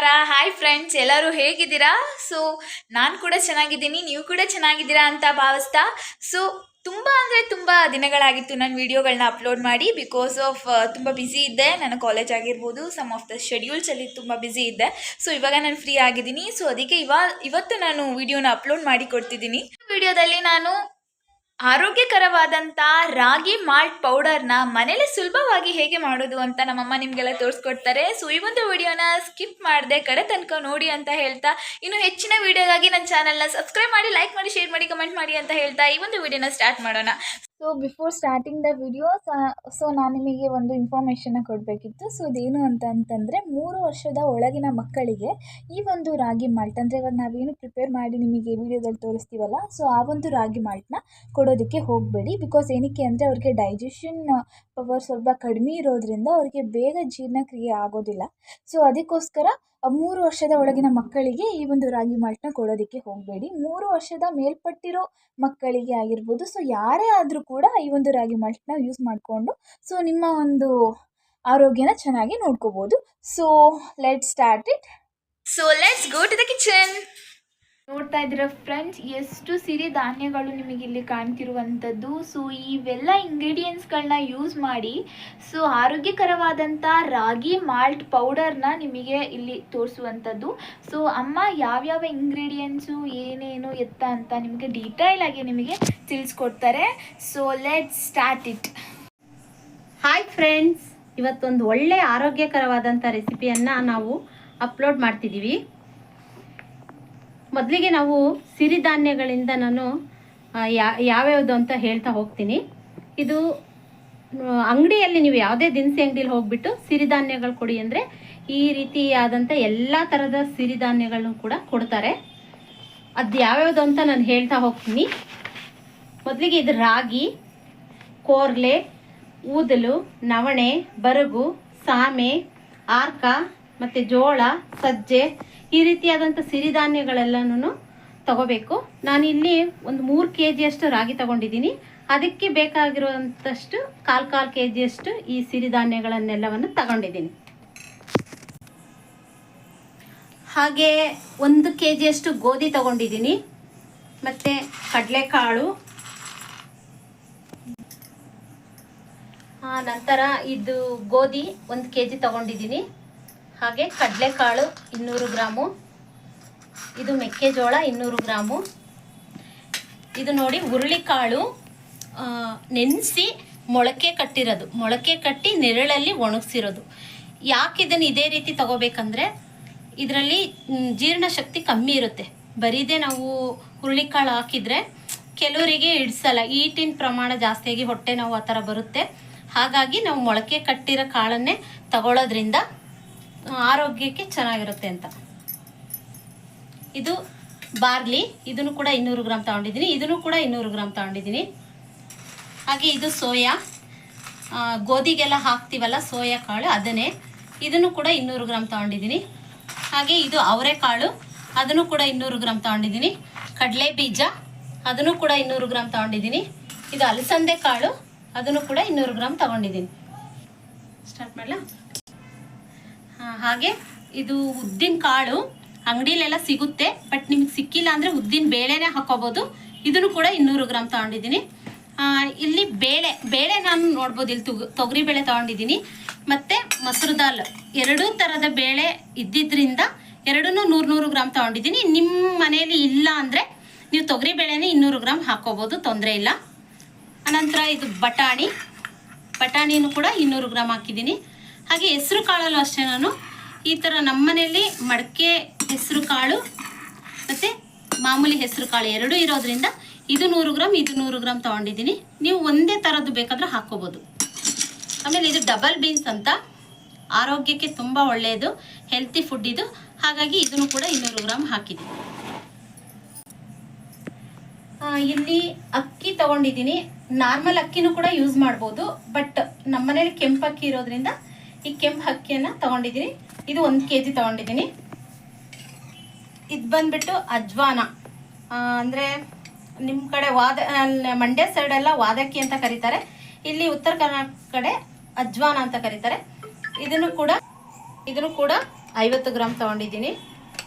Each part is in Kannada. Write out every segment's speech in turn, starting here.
ನಮಸ್ಕಾರ. ಹಾಯ್ ಫ್ರೆಂಡ್ಸ್, ಎಲ್ಲರೂ ಹೇಗಿದ್ದೀರಾ? ನಾನು ಕೂಡ ಚೆನ್ನಾಗಿದ್ದೀನಿ, ನೀವು ಕೂಡ ಚೆನ್ನಾಗಿದ್ದೀರಾ ಅಂತ ಭಾವಿಸ್ತಾ. ತುಂಬ ದಿನಗಳಾಗಿತ್ತು ನಾನು ವಿಡಿಯೋಗಳನ್ನ ಅಪ್ಲೋಡ್ ಮಾಡಿ. ಬಿಕಾಸ್ ಆಫ್ ತುಂಬ ಬ್ಯುಸಿ ಇದ್ದೆ. ನನ್ನ ಕಾಲೇಜ್ ಆಗಿರ್ಬೋದು, ಸಮ್ ಆಫ್ ದ ಶೆಡ್ಯೂಲ್ಸಲ್ಲಿ ತುಂಬ ಬ್ಯುಸಿ ಇದ್ದೆ. ಇವಾಗ ನಾನು ಫ್ರೀ ಆಗಿದ್ದೀನಿ. ಅದಕ್ಕೆ ಇವತ್ತು ನಾನು ವಿಡಿಯೋನ ಅಪ್ಲೋಡ್ ಮಾಡಿ ಕೊಡ್ತಿದ್ದೀನಿ. ವಿಡಿಯೋದಲ್ಲಿ ನಾನು ಆರೋಗ್ಯಕರವಾದಂಥ ರಾಗಿ ಮಾಲ್ಟ್ ಪೌಡರ್ನ ಮನೇಲಿ ಸುಲಭವಾಗಿ ಹೇಗೆ ಮಾಡೋದು ಅಂತ ನಮ್ಮಮ್ಮ ನಿಮಗೆಲ್ಲ ತೋರಿಸ್ಕೊಡ್ತಾರೆ. ಈ ಒಂದು ವಿಡಿಯೋನ ಸ್ಕಿಪ್ ಮಾಡದೆ ಕಡೆ ತನಕ ನೋಡಿ ಅಂತ ಹೇಳ್ತಾ, ಇನ್ನು ಹೆಚ್ಚಿನ ವಿಡಿಯೋಗಾಗಿ ನನ್ನ ಚಾನಲ್ನ ಸಬ್ಸ್ಕ್ರೈಬ್ ಮಾಡಿ, ಲೈಕ್ ಮಾಡಿ, ಶೇರ್ ಮಾಡಿ, ಕಮೆಂಟ್ ಮಾಡಿ ಅಂತ ಹೇಳ್ತಾ ಈ ಒಂದು ವಿಡಿಯೋನ ಸ್ಟಾರ್ಟ್ ಮಾಡೋಣ. ಬಿಫೋರ್ ಸ್ಟಾರ್ಟಿಂಗ್ ದ ವಿಡಿಯೋ ನಾನು ನಿಮಗೆ ಒಂದು ಇನ್ಫಾರ್ಮೇಷನ್ನ ಕೊಡಬೇಕಿತ್ತು. ಅದೇನು ಅಂತಂದರೆ 3 ವರ್ಷದ ಒಳಗಿನ ಮಕ್ಕಳಿಗೆ ಈ ಒಂದು ರಾಗಿ ಮಾಲ್ಟ್, ಅಂದರೆ ಇವಾಗ ನಾವೇನು ಪ್ರಿಪೇರ್ ಮಾಡಿ ನಿಮಗೆ ವಿಡಿಯೋದಲ್ಲಿ ತೋರಿಸ್ತೀವಲ್ಲ, ಆ ಒಂದು ರಾಗಿ ಮಾಲ್ಟ್ನ ಕೊಡೋದಕ್ಕೆ ಹೋಗಬೇಡಿ. ಬಿಕಾಸ್ ಏನಕ್ಕೆ ಅಂದರೆ ಅವ್ರಿಗೆ ಡೈಜೆಷನ್ ಪವರ್ ಸ್ವಲ್ಪ ಕಡಿಮೆ ಇರೋದ್ರಿಂದ ಅವರಿಗೆ ಬೇಗ ಜೀರ್ಣಕ್ರಿಯೆ ಆಗೋದಿಲ್ಲ. ಅದಕ್ಕೋಸ್ಕರ 3 ವರ್ಷದ ಒಳಗಿನ ಮಕ್ಕಳಿಗೆ ಈ ಒಂದು ರಾಗಿ ಮಾಲ್ಟ್ನ ಕೊಡೋದಕ್ಕೆ ಹೋಗಬೇಡಿ. 3 ವರ್ಷದ ಮೇಲ್ಪಟ್ಟಿರೋ ಮಕ್ಕಳಿಗೆ ಆಗಿರ್ಬೋದು, ಯಾರೇ ಆದರೂ ಕೂಡ ಈ ಒಂದು ರಾಗಿ ಮಾಲ್ಟ್ನ ಯೂಸ್ ಮಾಡಿಕೊಂಡು ನಿಮ್ಮ ಒಂದು ಆರೋಗ್ಯನ ಚೆನ್ನಾಗಿ ನೋಡ್ಕೋಬೋದು. Let's start it. Let's go to the kitchen. ನೋಡ್ತಾ ಇದ್ದೀರಾ ಫ್ರೆಂಡ್ಸ್, ಎಷ್ಟು ಸಿರಿ ಧಾನ್ಯಗಳು ನಿಮಗೆ ಇಲ್ಲಿ ಕಾಣ್ತಿರುವಂಥದ್ದು. ಇವೆಲ್ಲ ಇಂಗ್ರೀಡಿಯೆಂಟ್ಸ್ಗಳನ್ನ ಯೂಸ್ ಮಾಡಿ ಆರೋಗ್ಯಕರವಾದಂಥ ರಾಗಿ ಮಾಲ್ಟ್ ಪೌಡರ್ನ ನಿಮಗೆ ಇಲ್ಲಿ ತೋರಿಸುವಂಥದ್ದು. ಅಮ್ಮ ಯಾವ್ಯಾವ ಇಂಗ್ರೀಡಿಯೆಂಟ್ಸು ಏನೇನು ಎತ್ತ ಅಂತ ನಿಮಗೆ ಡೀಟೇಲ್ ಆಗಿ ನಿಮಗೆ ತಿಳಿಸ್ಕೊಡ್ತಾರೆ. Let's start it. Hi friends, ಇವತ್ತೊಂದು ಒಳ್ಳೆ ಆರೋಗ್ಯಕರವಾದಂಥ ರೆಸಿಪಿಯನ್ನು ನಾವು ಅಪ್ಲೋಡ್ ಮಾಡ್ತಿದ್ದೀವಿ. ಮೊದಲಿಗೆ ನಾವು ಸಿರಿಧಾನ್ಯಗಳಿಂದ ನಾನು ಯಾವ್ಯಾವುದು ಅಂತ ಹೇಳ್ತಾ ಹೋಗ್ತೀನಿ. ಇದು ಅಂಗಡಿಯಲ್ಲಿ ನೀವು ಯಾವುದೇ ದಿನಸಿ ಅಂಗಡಿಯಲ್ಲಿ ಹೋಗ್ಬಿಟ್ಟು ಸಿರಿಧಾನ್ಯಗಳು ಕೊಡಿ ಅಂದರೆ ಈ ರೀತಿಯಾದಂಥ ಎಲ್ಲ ಥರದ ಸಿರಿಧಾನ್ಯಗಳನ್ನು ಕೂಡ ಕೊಡ್ತಾರೆ. ಅದು ಯಾವ್ಯಾವುದು ಅಂತ ನಾನು ಹೇಳ್ತಾ ಹೋಗ್ತೀನಿ. ಮೊದಲಿಗೆ ಇದು ರಾಗಿ, ಕೋರ್ಲೆ, ಊದಲು, ನವಣೆ, ಬರಗು, ಸಾಮೆ, ಆರ್ಕ ಮತ್ತು ಜೋಳ, ಸಜ್ಜೆ, ಈ ರೀತಿಯಾದಂಥ ಸಿರಿಧಾನ್ಯಗಳೆಲ್ಲನೂ ತಗೋಬೇಕು. ನಾನಿಲ್ಲಿ ಒಂದು 3 kg ರಾಗಿ ತಗೊಂಡಿದ್ದೀನಿ. ಅದಕ್ಕೆ ಬೇಕಾಗಿರುವಂಥಷ್ಟು ಕಾಲು kg ಈ ಸಿರಿಧಾನ್ಯಗಳನ್ನೆಲ್ಲವನ್ನು ತಗೊಂಡಿದ್ದೀನಿ. ಹಾಗೆ 1 kg ಗೋಧಿ ತಗೊಂಡಿದ್ದೀನಿ. ಮತ್ತು ಕಡಲೆಕಾಳು, ನಂತರ ಇದು ಗೋಧಿ 1 kg ತಗೊಂಡಿದ್ದೀನಿ. ಹಾಗೆ ಕಡಲೆಕಾಳು 200 ಗ್ರಾಮು, ಇದು ಮೆಕ್ಕೆಜೋಳ 200 ಗ್ರಾಮು, ಇದು ನೋಡಿ ಹುರುಳಿಕಾಳು ನೆನೆಸಿ ಮೊಳಕೆ ಕಟ್ಟಿರೋದು, ಮೊಳಕೆ ಕಟ್ಟಿ ನೆರಳಲ್ಲಿ ಒಣಗಿಸಿರೋದು. ಯಾಕೆ ಇದನ್ನು ಇದೇ ರೀತಿ ತಗೋಬೇಕಂದ್ರೆ ಇದರಲ್ಲಿ ಜೀರ್ಣಶಕ್ತಿ ಕಮ್ಮಿ ಇರುತ್ತೆ. ಬರೀದೇ ನಾವು ಹುರುಳಿಕಾಳು ಹಾಕಿದರೆ ಕೆಲವರಿಗೆ ಇಡಿಸಲ್ಲ, ಈಟಿನ ಪ್ರಮಾಣ ಜಾಸ್ತಿಯಾಗಿ ಹೊಟ್ಟೆ ನೋವು ಆ ಥರ ಬರುತ್ತೆ. ಹಾಗಾಗಿ ನಾವು ಮೊಳಕೆ ಕಟ್ಟಿರೋ ಕಾಳನ್ನೇ ತಗೊಳ್ಳೋದ್ರಿಂದ ಆರೋಗ್ಯಕ್ಕೆ ಚೆನ್ನಾಗಿರುತ್ತೆ ಅಂತ. ಇದು ಬಾರ್ಲಿ, ಇದನ್ನು ಕೂಡ 200 ಗ್ರಾಮ್ ತಗೊಂಡಿದ್ದೀನಿ. ಇದನ್ನು ಕೂಡ 200 ಗ್ರಾಮ್ ತಗೊಂಡಿದ್ದೀನಿ. ಹಾಗೆ ಇದು ಸೋಯಾ, ಗೋಧಿಗೆಲ್ಲ ಹಾಕ್ತೀವಲ್ಲ ಸೋಯಾ ಕಾಳು, ಅದನ್ನೇ, ಇದನ್ನು ಕೂಡ 200 ಗ್ರಾಮ್ ತಗೊಂಡಿದ್ದೀನಿ. ಹಾಗೆ ಇದು ಅವರೆಕಾಳು, ಅದನ್ನು ಕೂಡ 200 ಗ್ರಾಮ್ ತಗೊಂಡಿದ್ದೀನಿ. ಕಡಲೆ ಬೀಜ, ಅದನ್ನು ಕೂಡ 200 ಗ್ರಾಮ್ ತಗೊಂಡಿದ್ದೀನಿ. ಇದು ಅಲಸಂದೆ ಕಾಳು, ಅದನ್ನು ಕೂಡ 200 ಗ್ರಾಮ್ ತಗೊಂಡಿದ್ದೀನಿ. ಸ್ಟಾರ್ಟ್ ಮಾಡಲಾ? ಹಾಗೆ ಇದು ಉದ್ದಿನ ಕಾಳು, ಅಂಗಡಿಲೆಲ್ಲ ಸಿಗುತ್ತೆ, ಬಟ್ ನಿಮ್ಗೆ ಸಿಕ್ಕಿಲ್ಲ ಅಂದರೆ ಉದ್ದಿನ ಬೇಳೆನೇ ಹಾಕೋಬೋದು. ಇದನ್ನು ಕೂಡ 200 ಗ್ರಾಮ್ ತಗೊಂಡಿದ್ದೀನಿ. ಇಲ್ಲಿ ಬೇಳೆ ನಾನು ನೋಡ್ಬೋದು, ಇಲ್ಲಿ ತೊಗರಿ ಬೇಳೆ ತಗೊಂಡಿದ್ದೀನಿ. ಮತ್ತು ಮೊಸರು ದಾಲ್, 2 ಥರದ ಬೇಳೆ ಇದ್ದಿದ್ದರಿಂದ 2 100 ಗ್ರಾಮ್ ತಗೊಂಡಿದ್ದೀನಿ. ನಿಮ್ಮ ಮನೆಯಲ್ಲಿ ಇಲ್ಲ ಅಂದರೆ ನೀವು ತೊಗರಿ ಬೇಳೆನೇ 200 ಗ್ರಾಮ್ ಹಾಕೋಬೋದು, ತೊಂದರೆ ಇಲ್ಲ. ಅನಂತರ ಇದು ಬಟಾಣಿನೂ ಕೂಡ 200 ಗ್ರಾಮ್ ಹಾಕಿದ್ದೀನಿ. ಹಾಗೆ ಹೆಸರು ಕಾಳಲ್ಲೂ ಅಷ್ಟೇ, ನಾನು ಈ ಥರ ನಮ್ಮ ಮನೆಯಲ್ಲಿ ಮಡಕೆ ಹೆಸರು ಕಾಳು ಮತ್ತು ಮಾಮೂಲಿ ಹೆಸರು ಕಾಳು 2 ಇರೋದ್ರಿಂದ ಇದು 100 ಗ್ರಾಮ್, ಇದು 100 ಗ್ರಾಮ್ ತೊಗೊಂಡಿದ್ದೀನಿ. ನೀವು ಒಂದೇ ಥರದ್ದು ಬೇಕಾದರೆ ಹಾಕ್ಕೋಬೋದು. ಆಮೇಲೆ ಇದು ಡಬಲ್ ಬೀನ್ಸ್ ಅಂತ, ಆರೋಗ್ಯಕ್ಕೆ ತುಂಬ ಒಳ್ಳೆಯದು, ಹೆಲ್ತಿ ಫುಡ್ ಇದು. ಹಾಗಾಗಿ ಇದನ್ನು ಕೂಡ 200 ಗ್ರಾಮ್ ಹಾಕಿದ್ದೀನಿ. ಇಲ್ಲಿ ಅಕ್ಕಿ ತಗೊಂಡಿದ್ದೀನಿ. ನಾರ್ಮಲ್ ಅಕ್ಕಿನೂ ಕೂಡ ಯೂಸ್ ಮಾಡ್ಬೋದು, ಬಟ್ ನಮ್ಮ ಮನೇಲಿ ಕೆಂಪು ಅಕ್ಕಿ ಇರೋದ್ರಿಂದ ಈ ಕೆಂಪು ಅಕ್ಕಿಯನ್ನು ತಗೊಂಡಿದ್ದೀನಿ. ಇದು 1 kg ತಗೊಂಡಿದ್ದೀನಿ. ಇದು ಬಂದ್ಬಿಟ್ಟು ಅಜ್ವಾನ, ಅಂದರೆ ನಿಮ್ಮ ಕಡೆ ಮಂಡ್ಯ ಸೈಡೆಲ್ಲ ವಾದಕ್ಕಿ ಅಂತ ಕರೀತಾರೆ, ಇಲ್ಲಿ ಉತ್ತರ ಕರ್ನಾಟಕ ಕಡೆ ಅಜ್ವಾನ ಅಂತ ಕರೀತಾರೆ. ಇದನ್ನು ಕೂಡ 50 ಗ್ರಾಮ್ ತೊಗೊಂಡಿದ್ದೀನಿ.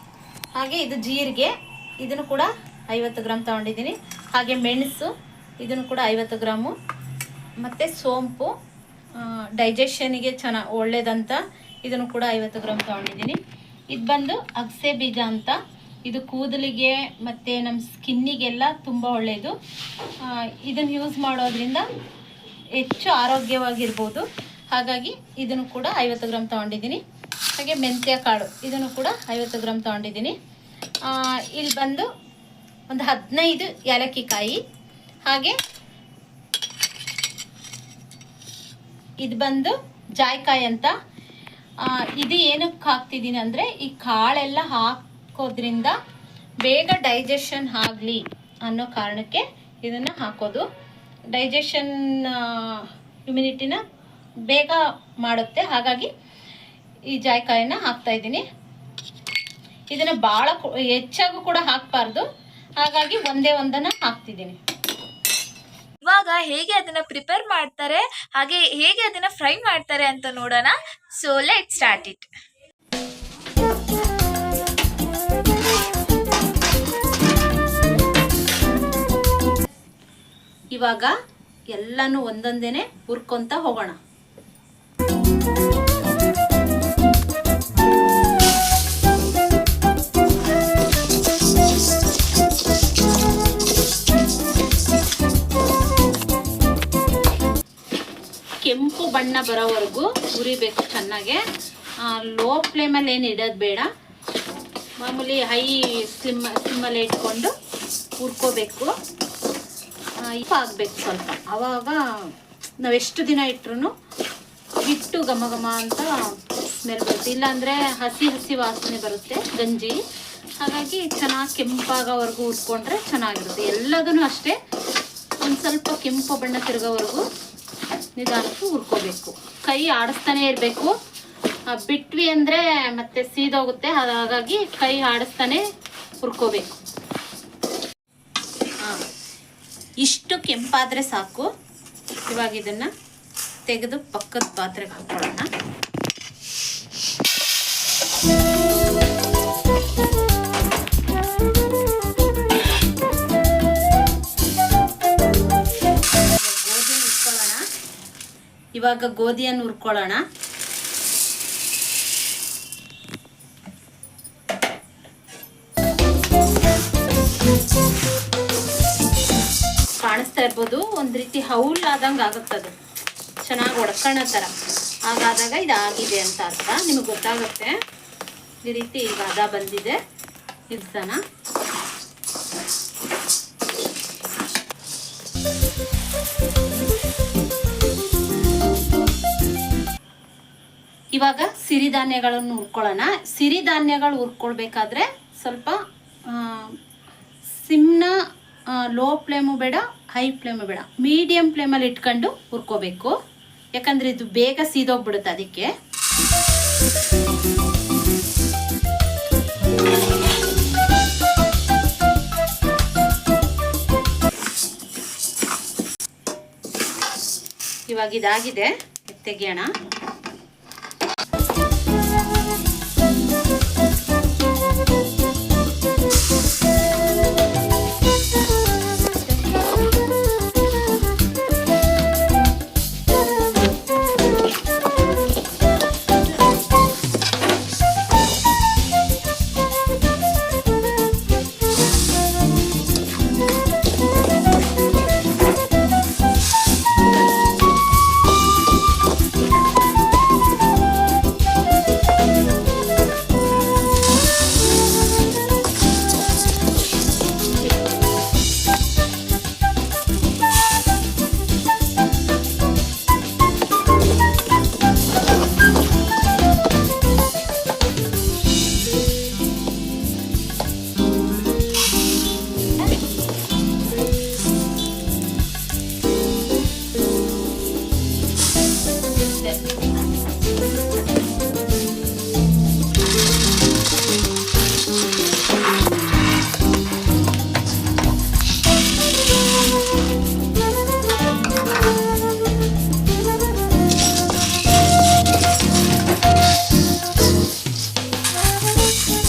ಹಾಗೆ ಇದು ಜೀರಿಗೆ, ಇದನ್ನು ಕೂಡ 50 ಗ್ರಾಮ್ ತೊಗೊಂಡಿದ್ದೀನಿ. ಹಾಗೆ ಮೆಣಸು, ಇದನ್ನು ಕೂಡ 50 ಗ್ರಾಮು. ಮತ್ತು ಸೋಂಪು, ಡೈಜೆಷನಿಗೆ ಒಳ್ಳೇದಂತ, ಇದನ್ನು ಕೂಡ 50 ಗ್ರಾಮ್ ತೊಗೊಂಡಿದ್ದೀನಿ. ಇದು ಬಂದು ಅಗಸೆ ಬೀಜ ಅಂತ, ಇದು ಕೂದಲಿಗೆ ಮತ್ತು ನಮ್ಮ ಸ್ಕಿನ್ನಿಗೆಲ್ಲ ತುಂಬ ಒಳ್ಳೆಯದು. ಇದನ್ನು ಯೂಸ್ ಮಾಡೋದ್ರಿಂದ ಹೆಚ್ಚು ಆರೋಗ್ಯವಾಗಿರ್ಬೋದು. ಹಾಗಾಗಿ ಇದನ್ನು ಕೂಡ 50 ಗ್ರಾಮ್ ತೊಗೊಂಡಿದ್ದೀನಿ. ಹಾಗೆ ಮೆಂತ್ಯ ಕಾಳು, ಇದನ್ನು ಕೂಡ 50 ಗ್ರಾಮ್ ತೊಗೊಂಡಿದ್ದೀನಿ. ಇಲ್ಲಿ ಬಂದು ಒಂದು 15 ಏಲಕ್ಕಿ ಕಾಯಿ. ಹಾಗೆ ಇದು ಬಂದು ಜಾಯಿಕಾಯಿ ಅಂತ. ಇದು ಏನಕ್ಕೆ ಹಾಕ್ತಿದ್ದೀನಿ ಅಂದರೆ, ಈ ಕಾಳೆಲ್ಲ ಹಾಕೋದ್ರಿಂದ ಬೇಗ ಡೈಜೆಷನ್ ಆಗಲಿ ಅನ್ನೋ ಕಾರಣಕ್ಕೆ ಇದನ್ನು ಹಾಕೋದು. ಡೈಜೆಷನ್ ಇಮ್ಯುನಿಟಿನ ಬೇಗ ಮಾಡುತ್ತೆ. ಹಾಗಾಗಿ ಈ ಜಾಯಿಕಾಯಿನ ಹಾಕ್ತಾಯಿದ್ದೀನಿ. ಇದನ್ನು ಭಾಳ ಹೆಚ್ಚಾಗೂ ಕೂಡ ಹಾಕಬಾರ್ದು. ಹಾಗಾಗಿ ಒಂದೇ ಒಂದನ್ನು ಹಾಕ್ತಿದ್ದೀನಿ. ಇವಾಗ ಹೇಗೆ ಅದನ್ನ ಪ್ರಿಪೇರ್ ಮಾಡ್ತಾರೆ, ಹಾಗೆ ಹೇಗೆ ಅದನ್ನ ಫ್ರೈ ಮಾಡ್ತಾರೆ ಅಂತ ನೋಡೋಣ. So let start it. ಇವಾಗ ಎಲ್ಲನೂ ಒಂದೊಂದೇನೆ ಹುರ್ಕೊಂತ ಹೋಗೋಣ. ಕೆಂಪು ಬಣ್ಣ ಬರೋವರೆಗೂ ಹುರಿಬೇಕು ಚೆನ್ನಾಗೆ. ಲೋ ಫ್ಲೇಮಲ್ಲಿ ಏನು ಇಡೋದು ಬೇಡ, ಮಾಮೂಲಿ ಹೈ ಸ್ಲಿಮ್ಮಲ್ಲಿ ಇಟ್ಕೊಂಡು ಹುರ್ಕೋಬೇಕು. ಆಗಬೇಕು ಸ್ವಲ್ಪ. ಆವಾಗ ನಾವೆಷ್ಟು ದಿನ ಇಟ್ಟರು ಹಿಟ್ಟು ಘಮ ಘಮ ಅಂತ ಸ್ಮೆಲ್ ಬರುತ್ತೆ. ಇಲ್ಲಾಂದರೆ ಹಸಿ ಹಸಿ ವಾಸನೆ ಬರುತ್ತೆ ಗಂಜಿ. ಹಾಗಾಗಿ ಚೆನ್ನಾಗಿ ಕೆಂಪಾಗೋವರೆಗೂ ಹುರ್ಕೊಂಡ್ರೆ ಚೆನ್ನಾಗಿರುತ್ತೆ. ಎಲ್ಲದೂ ಅಷ್ಟೇ, ಒಂದು ಸ್ವಲ್ಪ ಕೆಂಪು ಬಣ್ಣ ತಿರುಗೋವರೆಗೂ ನಿಧಾನಕ್ಕೆ ಹುರ್ಕೋಬೇಕು. ಕೈ ಆಡಿಸ್ತಾನೆ ಇರಬೇಕು. ಬಿಟ್ವಿ ಅಂದರೆ ಮತ್ತೆ ಸೀದೋಗುತ್ತೆ. ಹಾಗಾಗಿ ಕೈ ಆಡಿಸ್ತಾನೆ ಹುರ್ಕೋಬೇಕು. ಇಷ್ಟು ಕೆಂಪಾದರೆ ಸಾಕು. ಇವಾಗ ಇದನ್ನು ತೆಗೆದು ಪಕ್ಕದ ಪಾತ್ರೆಗೆ ಹಾಕೊಳ್ಳೋಣ. ಇವಾಗ ಗೋಧಿಯನ್ನು ಹುರ್ಕೊಳ್ಳೋಣ. ಕಾಣಿಸ್ತಾ ಇರ್ಬೋದು, ಒಂದು ರೀತಿ ಹೌಲ್ ಆದಂಗೆ ಆಗುತ್ತದು, ಚೆನ್ನಾಗಿ ಒಡ್ಕೊಳ್ಳೋ ಥರ. ಹಾಗಾದಾಗ ಇದಾಗಿದೆ ಅಂತ ಅರ್ಥ. ನಿಮಗೆ ಗೊತ್ತಾಗುತ್ತೆ. ಈ ರೀತಿ ಈಗ ಹದ ಬಂದಿದೆ. ಇಡ್ಸೋಣ. ಇವಾಗ ಸಿರಿಧಾನ್ಯಗಳನ್ನು ಹುರ್ಕೊಳ್ಳೋಣ. ಸಿರಿಧಾನ್ಯಗಳು ಹುರ್ಕೊಳ್ಬೇಕಾದ್ರೆ ಸ್ವಲ್ಪ ಸಿಮ್ನ ಲೋ ಫ್ಲೇಮು ಬೇಡ, ಹೈ ಫ್ಲೇಮು ಬೇಡ, ಮೀಡಿಯಮ್ ಫ್ಲೇಮಲ್ಲಿ ಇಟ್ಕೊಂಡು ಹುರ್ಕೋಬೇಕು. ಯಾಕಂದರೆ ಇದು ಬೇಗ ಸೀದೋಗ್ಬಿಡುತ್ತೆ. ಅದಕ್ಕೆ ಇವಾಗ ಇದಾಗಿದೆ, ತೆಗೆಯೋಣ.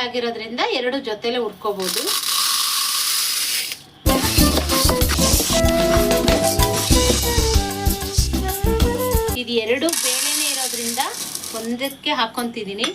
ಆಗಿರೋದ್ರಿಂದ ಎರಡು ಜೊತೆಲೆ ಹುರ್ಕೋಬೋದು. ಇದು ಎರಡು ಬೇಳೆನೇ ಇರೋದ್ರಿಂದ ಒಂದಕ್ಕೆ ಹಾಕ್ಕೊಂತಿದ್ದೀನಿ.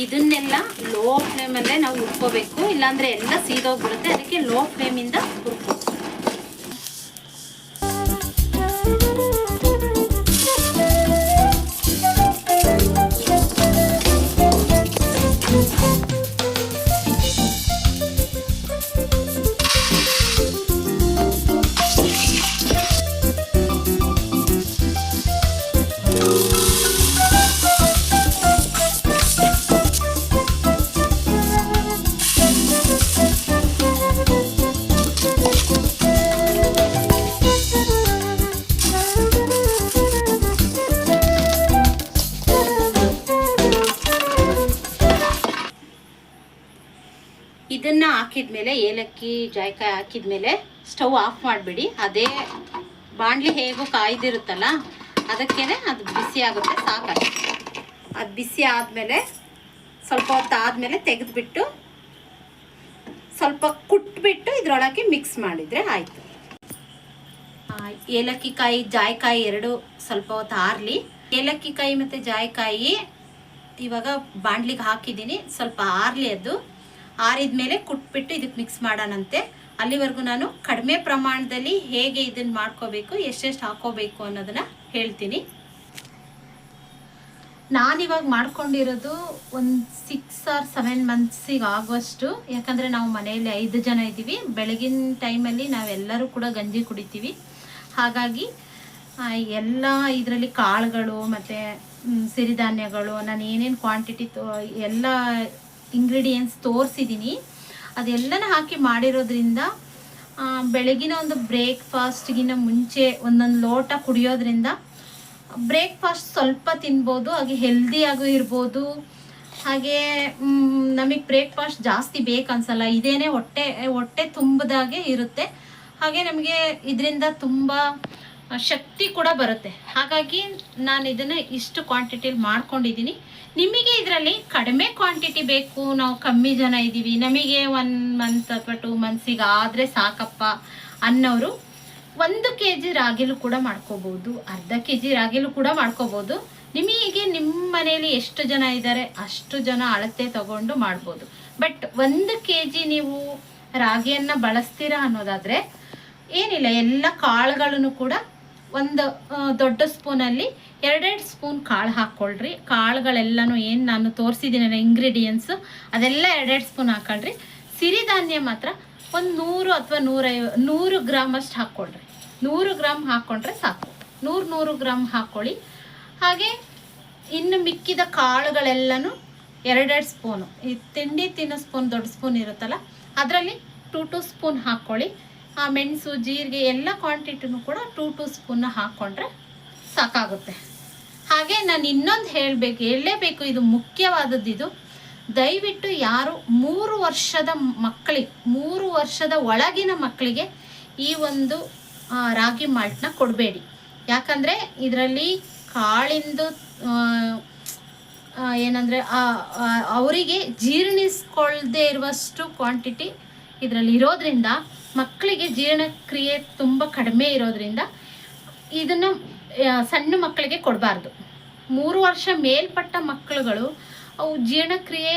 ಇದನ್ನೆಲ್ಲ ಲೋ ಫ್ಲೇಮಲ್ಲೇ ನಾವು ಹುರ್ಕೋಬೇಕು, ಇಲ್ಲಾಂದರೆ ಎಲ್ಲ ಸೀದೋಗ್ಬಿಡುತ್ತೆ. ಅದಕ್ಕೆ ಲೋ ಫ್ಲೇಮಿಂದ ಹುರ್ಕೋಬೇಕು. ಇದನ್ನ ಹಾಕಿದ್ಮೇಲೆ ಏಲಕ್ಕಿ ಜಾಯ್ಕಾಯಿ ಹಾಕಿದ್ಮೇಲೆ ಸ್ಟವ್ ಆಫ್ ಮಾಡಿಬಿಡಿ. ಅದೇ ಬಾಣಲಿ ಹೇಗೂ ಕಾಯ್ದಿರುತ್ತಲ್ಲ ಅದಕ್ಕೇನೆ ಅದು ಬಿಸಿ ಆಗುತ್ತೆ, ಸಾಕಾಗಿ. ಅದು ಬಿಸಿ ಆದಮೇಲೆ ಸ್ವಲ್ಪ ಹೊತ್ತು ಆದಮೇಲೆ ತೆಗೆದುಬಿಟ್ಟು ಸ್ವಲ್ಪ ಕುಟ್ಬಿಟ್ಟು ಇದರೊಳಗೆ ಮಿಕ್ಸ್ ಮಾಡಿದರೆ ಆಯಿತು. ಏಲಕ್ಕಿ ಕಾಯಿ ಜಾಯ್ಕಾಯಿ ಎರಡು ಸ್ವಲ್ಪ ಹೊತ್ತು ಆರಲಿ. ಏಲಕ್ಕಿ ಕಾಯಿ ಮತ್ತು ಜಾಯ್ಕಾಯಿ ಇವಾಗ ಬಾಣಲಿಗೆ ಹಾಕಿದ್ದೀನಿ, ಸ್ವಲ್ಪ ಆರಲಿ. ಅದು ಆರಿದ್ಮೇಲೆ ಕುಟ್ಬಿಟ್ಟು ಇದಕ್ಕೆ ಮಿಕ್ಸ್ ಮಾಡೋಣಂತೆ. ಅಲ್ಲಿವರೆಗೂ ನಾನು ಕಡಿಮೆ ಪ್ರಮಾಣದಲ್ಲಿ ಹೇಗೆ ಇದನ್ನು ಮಾಡ್ಕೋಬೇಕು, ಎಷ್ಟೆಷ್ಟು ಹಾಕೋಬೇಕು ಅನ್ನೋದನ್ನು ಹೇಳ್ತೀನಿ. ನಾನಿವಾಗ ಮಾಡ್ಕೊಂಡಿರೋದು ಒಂದು 6 or 7 ಮಂತ್ಸಿಗೆ ಆಗುವಷ್ಟು. ಯಾಕಂದರೆ ನಾವು ಮನೆಯಲ್ಲಿ 5 ಜನ ಇದ್ದೀವಿ. ಬೆಳಗಿನ ಟೈಮಲ್ಲಿ ನಾವೆಲ್ಲರೂ ಕೂಡ ಗಂಜಿ ಕುಡಿತೀವಿ. ಹಾಗಾಗಿ ಎಲ್ಲ ಇದರಲ್ಲಿ ಕಾಳುಗಳು ಮತ್ತು ಸಿರಿಧಾನ್ಯಗಳು ನಾನು ಏನೇನು ಕ್ವಾಂಟಿಟಿ ಎಲ್ಲ ಇಂಗ್ರೀಡಿಯೆಂಟ್ಸ್ ತೋರಿಸಿದ್ದೀನಿ, ಅದೆಲ್ಲನ ಹಾಕಿ ಮಾಡಿರೋದ್ರಿಂದ ಬೆಳಗಿನ ಒಂದು ಬ್ರೇಕ್ಫಾಸ್ಟ್ಗಿನ್ನ ಮುಂಚೆ ಒಂದೊಂದು ಲೋಟ ಕುಡಿಯೋದ್ರಿಂದ ಬ್ರೇಕ್ಫಾಸ್ಟ್ ಸ್ವಲ್ಪ ತಿನ್ಬೋದು, ಹಾಗೆ ಹೆಲ್ದಿಯಾಗೂ ಇರ್ಬೋದು. ಹಾಗೆ ನಮಗೆ ಬ್ರೇಕ್ಫಾಸ್ಟ್ ಜಾಸ್ತಿ ಬೇಕನ್ಸಲ್ಲ, ಇದೇನೇ ಹೊಟ್ಟೆ ತುಂಬದಾಗೆ ಇರುತ್ತೆ. ಹಾಗೆ ನಮಗೆ ಇದರಿಂದ ತುಂಬ ಶಕ್ತಿ ಕೂಡ ಬರುತ್ತೆ. ಹಾಗಾಗಿ ನಾನು ಇದನ್ನು ಇಷ್ಟು ಕ್ವಾಂಟಿಟಿಲಿ ಮಾಡ್ಕೊಂಡಿದ್ದೀನಿ. ನಿಮಗೆ ಇದರಲ್ಲಿ ಕಡಿಮೆ ಕ್ವಾಂಟಿಟಿ ಬೇಕು, ನಾವು ಕಮ್ಮಿ ಜನ ಇದ್ದೀವಿ, ನಮಗೆ 1 ಮಂತ್ ಅಥವಾ 2 ಮಂತ್ಸಿಗೆ ಆದರೆ ಸಾಕಪ್ಪ ಅನ್ನೋರು 1 kg ರಾಗಿಲು ಕೂಡ ಮಾಡ್ಕೋಬೋದು, ಅರ್ಧ kg ರಾಗಿಲು ಕೂಡ ಮಾಡ್ಕೋಬೋದು. ನಿಮಗೆ ನಿಮ್ಮ ಮನೆಯಲ್ಲಿ ಎಷ್ಟು ಜನ ಇದ್ದಾರೆ ಅಷ್ಟು ಜನ ಅಳತೆ ತಗೊಂಡು ಮಾಡ್ಬೋದು. ಬಟ್ 1 kg ನೀವು ರಾಗಿಯನ್ನು ಬಳಸ್ತೀರಾ ಅನ್ನೋದಾದರೆ ಏನಿಲ್ಲ, ಎಲ್ಲ ಕಾಳುಗಳನ್ನು ಕೂಡ ಒಂದು ದೊಡ್ಡ ಸ್ಪೂನಲ್ಲಿ 2 ಸ್ಪೂನ್ ಕಾಳು ಹಾಕ್ಕೊಳ್ರಿ. ಕಾಳುಗಳೆಲ್ಲನೂ ಏನು ನಾನು ತೋರಿಸಿದ್ದೀನಲ್ಲ ಇಂಗ್ರೀಡಿಯೆಂಟ್ಸು ಅದೆಲ್ಲ 2 ಸ್ಪೂನ್ ಹಾಕ್ಕೊಳ್ರಿ. ಸಿರಿಧಾನ್ಯ ಮಾತ್ರ ಒಂದು 100 ಅಥವಾ 100 ಗ್ರಾಮ್ ಅಷ್ಟು ಹಾಕ್ಕೊಳ್ರಿ. 100 ಗ್ರಾಮ್ ಹಾಕ್ಕೊಂಡ್ರೆ ಸಾಕು. 100 ಗ್ರಾಮ್ ಹಾಕ್ಕೊಳ್ಳಿ. ಹಾಗೆ ಇನ್ನು ಮಿಕ್ಕಿದ ಕಾಳುಗಳೆಲ್ಲನೂ 2 ಸ್ಪೂನು, ಈ ತಿಂಡಿ ತಿನ್ನೋ ಸ್ಪೂನ್ ದೊಡ್ಡ ಸ್ಪೂನ್ ಇರುತ್ತಲ್ಲ ಅದರಲ್ಲಿ 2 ಸ್ಪೂನ್ ಹಾಕ್ಕೊಳ್ಳಿ. ಮೆಣಸು ಜೀರಿಗೆ ಎಲ್ಲ ಕ್ವಾಂಟಿಟಿನೂ ಕೂಡ 2 ಸ್ಪೂನ್ನ ಹಾಕ್ಕೊಂಡ್ರೆ ಸಾಕಾಗುತ್ತೆ. ಹಾಗೆ ನಾನು ಇನ್ನೊಂದು ಹೇಳಲೇಬೇಕು, ಇದು ಮುಖ್ಯವಾದದ್ದು. ಇದು ದಯವಿಟ್ಟು ಯಾರು 3 ವರ್ಷದ ಮಕ್ಕಳಿಗೆ, 3 ವರ್ಷದ ಒಳಗಿನ ಮಕ್ಕಳಿಗೆ ಈ ಒಂದು ರಾಗಿ ಮಾಲ್ಟ್ನ ಕೊಡಬೇಡಿ. ಯಾಕಂದರೆ ಇದರಲ್ಲಿ ಕಾಳಿಂದು ಏನಂದರೆ ಅವರಿಗೆ ಜೀರ್ಣಿಸ್ಕೊಳ್ಳದೆ ಇರುವಷ್ಟು ಕ್ವಾಂಟಿಟಿ ಇದರಲ್ಲಿ ಇರೋದ್ರಿಂದ ಮಕ್ಕಳಿಗೆ ಜೀರ್ಣಕ್ರಿಯೆ ತುಂಬ ಕಡಿಮೆ ಇರೋದ್ರಿಂದ ಇದನ್ನು ಸಣ್ಣ ಮಕ್ಕಳಿಗೆ ಕೊಡಬಾರ್ದು. 3 ವರ್ಷ ಮೇಲ್ಪಟ್ಟ ಮಕ್ಕಳುಗಳು ಅವು ಜೀರ್ಣಕ್ರಿಯೆ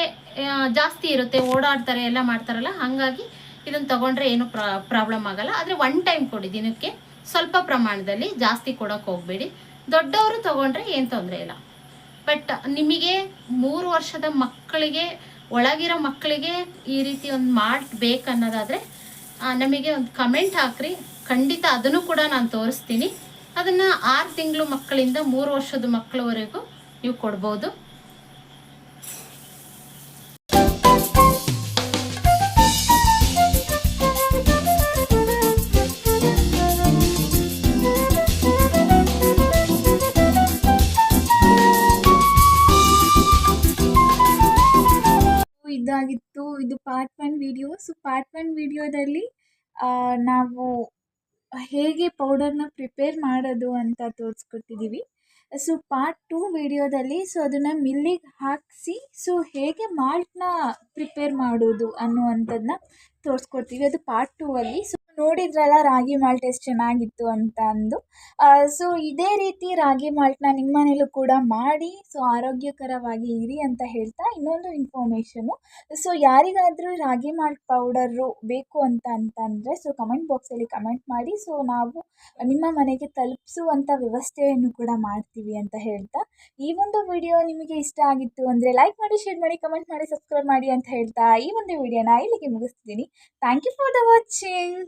ಜಾಸ್ತಿ ಇರುತ್ತೆ, ಓಡಾಡ್ತಾರೆ, ಎಲ್ಲ ಮಾಡ್ತಾರಲ್ಲ, ಹಾಗಾಗಿ ಇದನ್ನು ತಗೊಂಡ್ರೆ ಏನು ಪ್ರಾಬ್ಲಮ್ ಆಗಲ್ಲ. ಆದರೆ 1 ಟೈಮ್ ಕೊಡಿ, ದಿನಕ್ಕೆ ಸ್ವಲ್ಪ ಪ್ರಮಾಣದಲ್ಲಿ, ಜಾಸ್ತಿ ಕೊಡೋಕೆ ಹೋಗಬೇಡಿ. ದೊಡ್ಡವರು ತಗೊಂಡ್ರೆ ಏನು ತೊಂದರೆ ಇಲ್ಲ. ಬಟ್ ನಿಮಗೆ 3 ವರ್ಷದ ಮಕ್ಕಳಿಗೆ, ಒಳಗಿರೋ ಮಕ್ಕಳಿಗೆ ಈ ರೀತಿ ಒಂದು ಮಾಡಬೇಕನ್ನೋದಾದರೆ ನಮಗೆ ಒಂದು ಕಮೆಂಟ್ ಹಾಕ್ರಿ, ಖಂಡಿತ ಅದನ್ನು ಕೂಡ ನಾನು ತೋರಿಸ್ತೀನಿ. ಅದನ್ನು 6 ತಿಂಗಳು ಮಕ್ಕಳಿಂದ 3 ವರ್ಷದ ಮಕ್ಕಳವರೆಗೂ ನೀವು ಕೊಡ್ಬೋದು. ಇದಾಗಿತ್ತು ಇದು ಪಾರ್ಟ್ 1 ವಿಡಿಯೋ. ಸೊ ಪಾರ್ಟ್ 1 ವಿಡಿಯೋದಲ್ಲಿ ನಾವು ಹೇಗೆ ಪೌಡರ್ನ ಪ್ರಿಪೇರ್ ಮಾಡೋದು ಅಂತ ತೋರಿಸ್ಕೊಟ್ಟಿದ್ದೀವಿ. ಸೊ ಪಾರ್ಟ್ 2 ವಿಡಿಯೋದಲ್ಲಿ ಅದನ್ನು ಮಿಲ್ಲಿಗೆ ಹಾಕಿಸಿ ಹೇಗೆ ಮಾಲ್ಟ್ನ ಪ್ರಿಪೇರ್ ಮಾಡೋದು ಅನ್ನುವಂಥದ್ದನ್ನ ತೋರಿಸ್ಕೊಡ್ತೀವಿ. ಅದು ಪಾರ್ಟ್ 2ಅಲ್ಲಿ. ನೋಡಿದ್ರಲ್ಲ ರಾಗಿ ಮಾಲ್ಟ್ ಎಷ್ಟು ಚೆನ್ನಾಗಿತ್ತು ಅಂತ ಅಂದು. ಇದೇ ರೀತಿ ರಾಗಿ ಮಾಲ್ಟ್ನ ನಿಮ್ಮ ಮನೇಲೂ ಕೂಡ ಮಾಡಿ ಆರೋಗ್ಯಕರವಾಗಿ ಇರಿ ಅಂತ ಹೇಳ್ತಾ ಇನ್ನೊಂದು ಇನ್ಫಾರ್ಮೇಷನು. ಯಾರಿಗಾದರೂ ರಾಗಿ ಮಾಲ್ಟ್ ಪೌಡರು ಬೇಕು ಅಂತಂದರೆ ಕಮೆಂಟ್ ಬಾಕ್ಸಲ್ಲಿ ಕಮೆಂಟ್ ಮಾಡಿ. ನಾವು ನಿಮ್ಮ ಮನೆಗೆ ತಲುಪಿಸುವಂಥ ವ್ಯವಸ್ಥೆಯನ್ನು ಕೂಡ ಮಾಡ್ತೀವಿ ಅಂತ ಹೇಳ್ತಾ, ಈ ಒಂದು ವಿಡಿಯೋ ನಿಮಗೆ ಇಷ್ಟ ಆಗಿತ್ತು ಅಂದರೆ ಲೈಕ್ ಮಾಡಿ, ಶೇರ್ ಮಾಡಿ, ಕಮೆಂಟ್ ಮಾಡಿ, ಸಬ್ಸ್ಕ್ರೈಬ್ ಮಾಡಿ ಅಂತ ಹೇಳ್ತಾ ಈ ಒಂದು ವಿಡಿಯೋನ ಇಲ್ಲಿಗೆ ಮುಗಿಸ್ತಿದ್ದೀನಿ. Thank you for the watching.